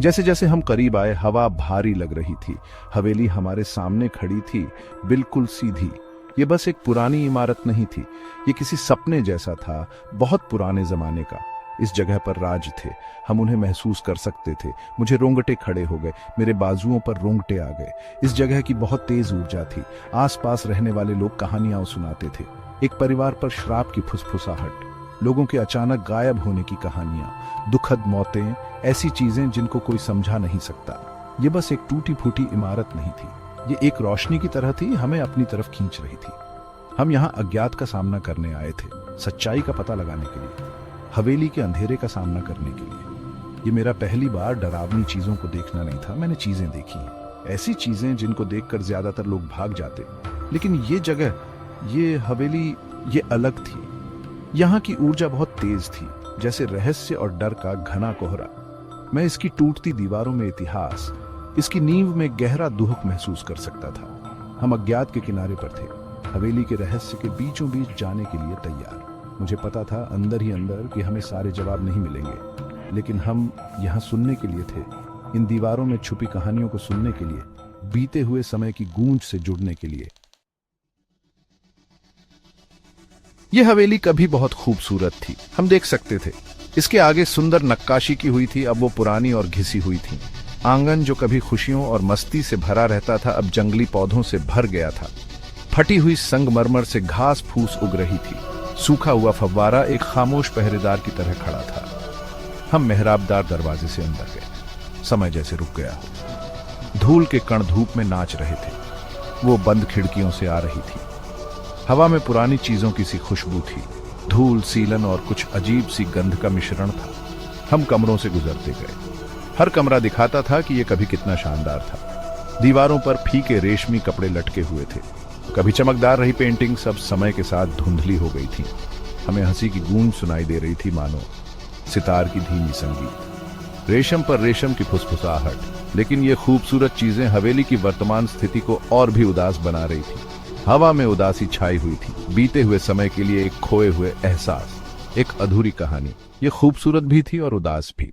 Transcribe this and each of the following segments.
जैसे जैसे हम करीब आए, हवा भारी लग रही थी। हवेली हमारे सामने खड़ी थी, बिल्कुल सीधी। ये बस एक पुरानी इमारत नहीं थी, ये किसी सपने जैसा था, बहुत पुराने जमाने का। इस जगह पर राज थे, हम उन्हें महसूस कर सकते थे। मुझे रोंगटे खड़े हो गए, मेरे बाजुओं पर रोंगटे आ गए। इस जगह की बहुत तेज ऊर्जा थी। आसपास रहने वाले लोग कहानियां सुनाते थे। एक परिवार पर श्राप की फुसफुसाहट, लोगों के अचानक गायब होने की कहानियां, दुखद मौतें, ऐसी चीजें जिनको कोई समझा नहीं सकता। ये बस एक टूटी फूटी इमारत नहीं थी, ये एक रोशनी की तरह थी, हमें अपनी तरफ खींच रही थी। हम यहाँ अज्ञात का सामना करने आए थे, सच्चाई का पता लगाने के लिए, हवेली के अंधेरे का सामना करने के लिए। ये मेरा पहली बार डरावनी चीजों को देखना नहीं था। मैंने चीजें देखी हैं, ऐसी चीजें जिनको देखकर ज्यादातर लोग भाग जाते, लेकिन ये जगह, ये हवेली, ये अलग थी। यहाँ की ऊर्जा बहुत तेज थी, जैसे रहस्य और डर का घना कोहरा। मैं इसकी टूटती दीवारों में इतिहास, इसकी नींव में गहरा दुख महसूस कर सकता था। हम अज्ञात के किनारे पर थे, हवेली के रहस्य के बीचों बीच जाने के लिए तैयार। मुझे पता था अंदर ही अंदर कि हमें सारे जवाब नहीं मिलेंगे, लेकिन हम यहाँ सुनने के लिए थे, इन दीवारों में छुपी कहानियों को सुनने के लिए, बीते हुए समय की गूंज से जुड़ने के लिए। यह हवेली कभी बहुत खूबसूरत थी, हम देख सकते थे। इसके आगे सुंदर नक्काशी की हुई थी, अब वो पुरानी और घिसी हुई थी। आंगन जो कभी खुशियों और मस्ती से भरा रहता था, अब जंगली पौधों से भर गया था। फटी हुई संगमरमर से घास फूस उग रही थी। सूखा हुआ फव्वारा एक खामोश पहरेदार की तरह खड़ा था। हम मेहराबदार दरवाजे से अंदर गए। समय जैसे रुक गया हो। धूल के कण धूप में नाच रहे थे, वो बंद खिड़कियों से आ रही थी। हवा में पुरानी चीजों की सी खुशबू थी, धूल, सीलन और कुछ अजीब सी गंध का मिश्रण था। हम कमरों से गुजरते गए। हर कमरा दिखाता था कि यह कभी कितना शानदार था। दीवारों पर फीके रेशमी कपड़े लटके हुए थे, कभी चमकदार रही पेंटिंग सब समय के साथ धुंधली हो गई थी। हमें हंसी की गूंज सुनाई दे रही थी, मानो सितार की धीमी संगीत, रेशम पर रेशम की फुसफुसाहट। लेकिन ये खूबसूरत चीजें हवेली की वर्तमान स्थिति को और भी उदास बना रही थी। हवा में उदासी छाई हुई थी, बीते हुए समय के लिए एक खोए हुए एहसास, एक अधूरी कहानी। ये खूबसूरत भी थी और उदास भी।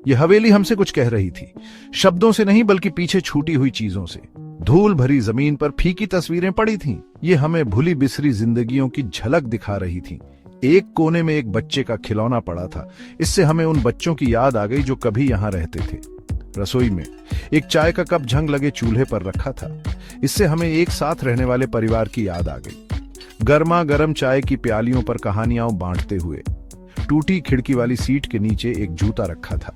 ये हवेली हमसे कुछ कह रही थी, शब्दों से नहीं बल्कि पीछे छूटी हुई चीजों से। धूल भरी जमीन पर फीकी तस्वीरें पड़ी थीं। ये हमें भूली बिसरी जिंदगियों की झलक दिखा रही थीं। एक कोने में एक बच्चे का खिलौना पड़ा था। इससे हमें उन बच्चों की याद आ गई जो कभी यहां रहते थे। रसोई में एक चाय का कप झंग लगे चूल्हे पर रखा था। इससे हमें एक साथ रहने वाले परिवार की याद आ गई। गर्मा गर्म चाय की प्यालियों पर कहानियां बांटते हुए। टूटी खिड़की वाली सीट के नीचे एक जूता रखा था।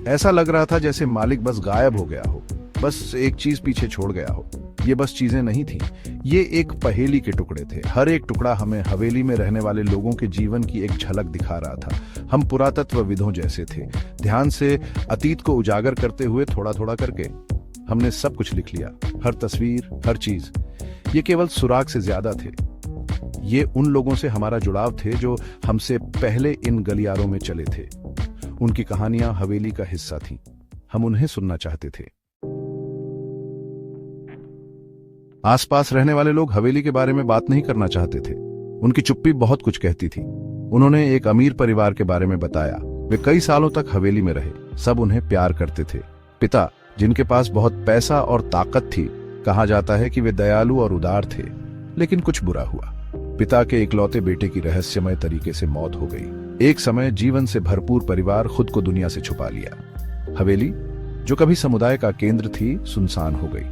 ऐसा लग रहा था जैसे मालिक बस गायब हो गया हो, बस एक चीज पीछे छोड़ गया हो। ये बस चीजें नहीं थी, ये एक पहेली के टुकड़े थे। हर एक टुकड़ा हमें हवेली में रहने वाले लोगों के जीवन की एक झलक दिखा रहा था। हम पुरातत्वविदों जैसे थे, ध्यान से अतीत को उजागर करते हुए थोड़ा थोड़ा करके हमने सब कुछ लिख लिया। हर तस्वीर, हर चीज। ये केवल सुराग से ज्यादा थे। ये उन लोगों से हमारा जुड़ाव थे जो हमसे पहले इन गलियारों में चले थे। उनकी कहानियां हवेली का हिस्सा थीं। हम उन्हें सुनना चाहते थे। आसपास रहने वाले लोग हवेली के बारे में बात नहीं करना चाहते थे। उनकी चुप्पी बहुत कुछ कहती थी। उन्होंने एक अमीर परिवार के बारे में बताया। वे कई सालों तक हवेली में रहे। सब उन्हें प्यार करते थे। पिता, जिनके पास बहुत पैसा और ताकत थी, कहा जाता है कि वे दयालु और उदार थे। लेकिन कुछ बुरा हुआ। पिता के इकलौते बेटे की रहस्यमय तरीके से मौत हो गई। एक समय जीवन से भरपूर परिवार खुद को दुनिया से छुपा लिया। हवेली, जो कभी समुदाय का केंद्र थी, सुनसान हो गई।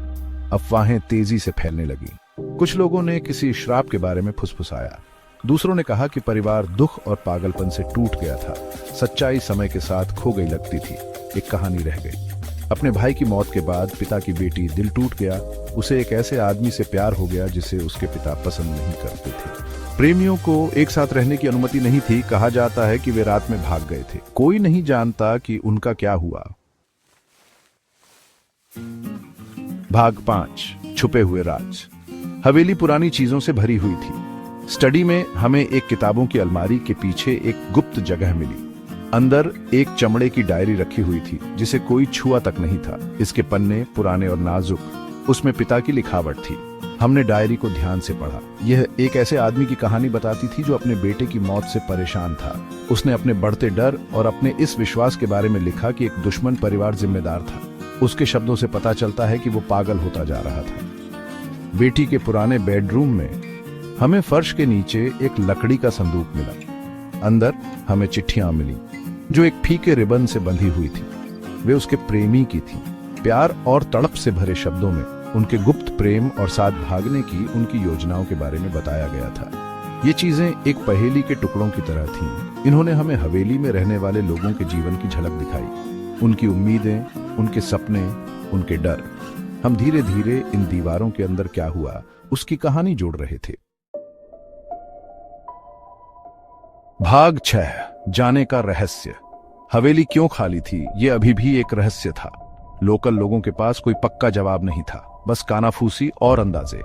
अफवाहें तेजी से फैलने लगी। कुछ लोगों ने किसी श्राप के बारे में फुसफुसाया। दूसरों ने कहा कि परिवार दुख और पागलपन से टूट गया था। सच्चाई समय के साथ खो गई लगती थी। एक कहानी रह गई। अपने भाई की मौत के बाद पिता की बेटी, दिल टूट गया। उसे एक ऐसे आदमी से प्यार हो गया जिसे उसके पिता पसंद नहीं करते थे। प्रेमियों को एक साथ रहने की अनुमति नहीं थी। कहा जाता है कि वे रात में भाग गए थे। कोई नहीं जानता कि उनका क्या हुआ। भाग 5, छुपे हुए राज। हवेली पुरानी चीजों से भरी हुई थी। स्टडी में हमें एक किताबों की अलमारी के पीछे एक गुप्त जगह मिली। अंदर एक चमड़े की डायरी रखी हुई थी जिसे कोई छुआ तक नहीं था। इसके पन्ने पुराने और नाजुक। उसमें पिता की लिखावट थी। हमने डायरी को ध्यान से पढ़ा। यह एक ऐसे आदमी की कहानी बताती थी जो अपने बेटे की मौत से परेशान था। उसने अपने बढ़ते डर और अपने इस विश्वास के बारे में लिखा कि एक दुश्मन परिवार जिम्मेदार था। उसके शब्दों से पता चलता है कि वो पागल होता जा रहा था। बेटी के पुराने बेडरूम में हमें फर्श के नीचे एक लकड़ी का संदूक मिला। अंदर हमें चिट्ठियां मिली जो एक फीके रिबन से बंधी हुई थी। वे उसके प्रेमी की थी। प्यार और तड़प से भरे शब्दों में उनके गुप्त प्रेम और साथ भागने की उनकी योजनाओं के बारे में बताया गया था। ये चीजें एक पहेली के टुकड़ों की तरह थीं। इन्होंने हमें हवेली में रहने वाले लोगों के जीवन की झलक दिखाई, उनकी उम्मीदें, उनके सपने, उनके डर। हम धीरे धीरे इन दीवारों के अंदर क्या हुआ उसकी कहानी जोड़ रहे थे। भाग 6, जाने का रहस्य। हवेली क्यों खाली थी, ये अभी भी एक रहस्य था। लोकल लोगों के पास कोई पक्का जवाब नहीं था, बस कानाफूसी और अंदाजे।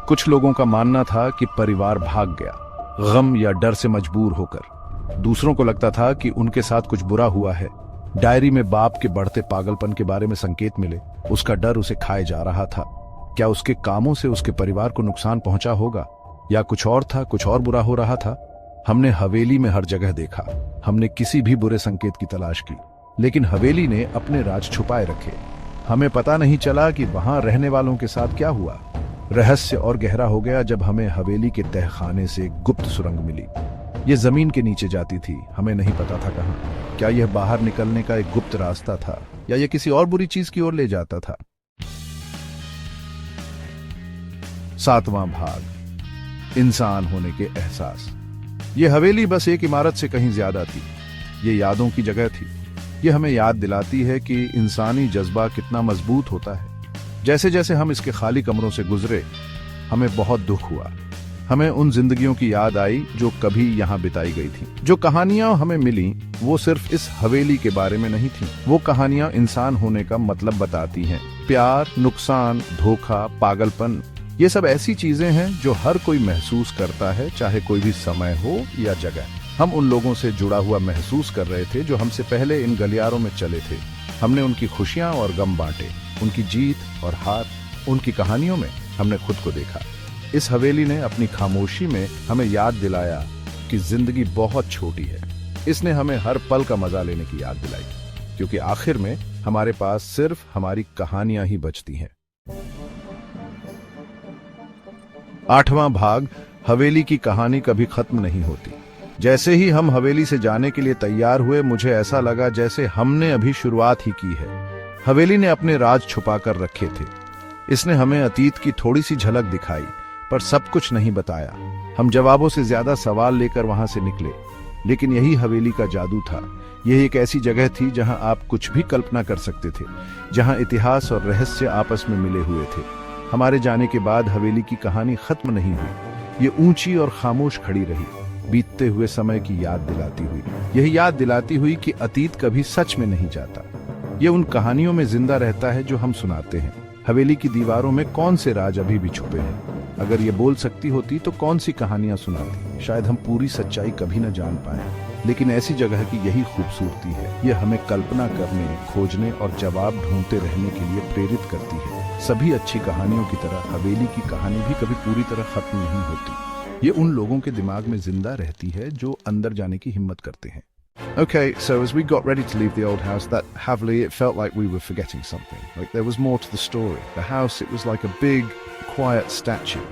कुछ लोगों का मानना था कि परिवार भाग गया, गम या डर से मजबूर होकर। दूसरों को लगता था कि उनके साथ कुछ बुरा हुआ है। डायरी में बाप के बढ़ते पागलपन के बारे में संकेत मिले। उसका डर उसे खाए जा रहा था। क्या उसके कामों से उसके परिवार को नुकसान पहुंचा होगा, या कुछ और था, कुछ और बुरा हो रहा था। हमने हवेली में हर जगह देखा। हमने किसी भी बुरे संकेत की तलाश की, लेकिन हवेली ने अपने राज छुपाए रखे। हमें पता नहीं चला कि वहां रहने वालों के साथ क्या हुआ। रहस्य और गहरा हो गया जब हमें हवेली के तहखाने से एक गुप्त सुरंग मिली। यह जमीन के नीचे जाती थी, हमें नहीं पता था कहां। क्या यह बाहर निकलने का एक गुप्त रास्ता था, या यह किसी और बुरी चीज की ओर ले जाता था। 7वां भाग, इंसान होने के एहसास। यह हवेली बस एक इमारत से कहीं ज्यादा थी। ये यादों की जगह थी। ये हमें याद दिलाती है कि इंसानी जज्बा कितना मजबूत होता है। जैसे जैसे हम इसके खाली कमरों से गुजरे, हमें बहुत दुख हुआ। हमें उन जिंदगियों की याद आई जो कभी यहाँ बिताई गई थी। जो कहानियां हमें मिली वो सिर्फ इस हवेली के बारे में नहीं थी। वो कहानियां इंसान होने का मतलब बताती हैं। प्यार, नुकसान, धोखा, पागलपन, ये सब ऐसी चीजें हैं जो हर कोई महसूस करता है, चाहे कोई भी समय हो या जगह। हम उन लोगों से जुड़ा हुआ महसूस कर रहे थे जो हमसे पहले इन गलियारों में चले थे। हमने उनकी खुशियां और गम बांटे, उनकी जीत और हार। उनकी कहानियों में हमने खुद को देखा। इस हवेली ने अपनी खामोशी में हमें याद दिलाया कि जिंदगी बहुत छोटी है। इसने हमें हर पल का मजा लेने की याद दिलाई, क्योंकि आखिर में हमारे पास सिर्फ हमारी कहानियां ही बचती हैं। 8वां भाग, हवेली की कहानी कभी खत्म नहीं होती। जैसे ही हम हवेली से जाने के लिए तैयार हुए, मुझे ऐसा लगा जैसे हमने अभी शुरुआत ही की है। हवेली ने अपने राज छुपा कर रखे थे। इसने हमें अतीत की थोड़ी सी झलक दिखाई, पर सब कुछ नहीं बताया। हम जवाबों से ज्यादा सवाल लेकर वहां से निकले। लेकिन यही हवेली का जादू था। यह एक ऐसी जगह थी जहां आप कुछ भी कल्पना कर सकते थे, जहां इतिहास और रहस्य आपस में मिले हुए थे। हमारे जाने के बाद हवेली की कहानी खत्म नहीं हुई। ये ऊंची और खामोश खड़ी रही, बीतते हुए समय की याद दिलाती हुई। यह याद दिलाती हुई कि अतीत कभी सच में नहीं जाता। ये उन कहानियों में जिंदा रहता है जो हम सुनाते हैं। हवेली की दीवारों में कौन से राज अभी भी छुपे हैं? अगर ये बोल सकती होती तो कौन सी कहानियां सुनाती? शायद हम पूरी सच्चाई कभी न जान पाए, लेकिन ऐसी जगह की यही खूबसूरती है। यह हमें कल्पना करने, खोजने और जवाब ढूंढते रहने के लिए प्रेरित करती है। सभी अच्छी कहानियों की तरह हवेली की कहानी भी कभी पूरी तरह खत्म नहीं होती। ये उन लोगों के दिमाग में जिंदा रहती है जो अंदर जाने की हिम्मत करते हैं। Okay, so as we got ready to leave the old house, that Havli, it felt like we were forgetting something. Like there was more to the story. The house, it was like a big, quiet statue,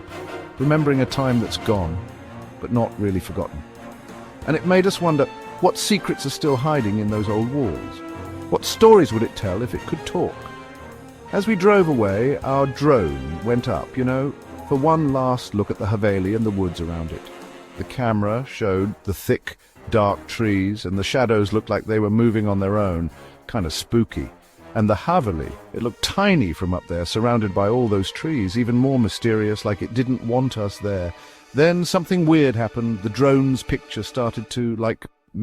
remembering a time that's gone, but not really forgotten. And it made us wonder, what secrets are still hiding in those old walls? What stories would it tell if it could talk? As we drove away, our drone went up, for one last look at the Haveli and the woods around it. The camera showed the thick, dark trees, and the shadows looked like they were moving on their own, kind of spooky. And the Haveli, it looked tiny from up there, surrounded by all those trees, even more mysterious, like it didn't want us there. Then something weird happened. The drone's picture started to,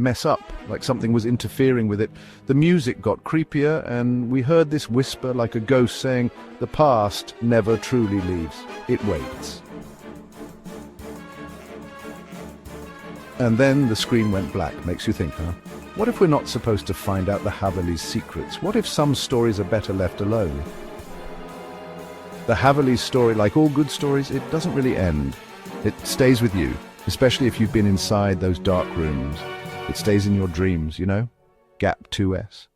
mess up, like something was interfering with it. The music got creepier, and we heard this whisper like a ghost saying, "The past never truly leaves. It waits." And then the screen went black. Makes you think, huh? What if we're not supposed to find out the Haveli's secrets? What if some stories are better left alone? The Haveli story, like all good stories, it doesn't really end. It stays with you, especially if you've been inside those dark rooms. It stays in your dreams, you know? Gap 2S.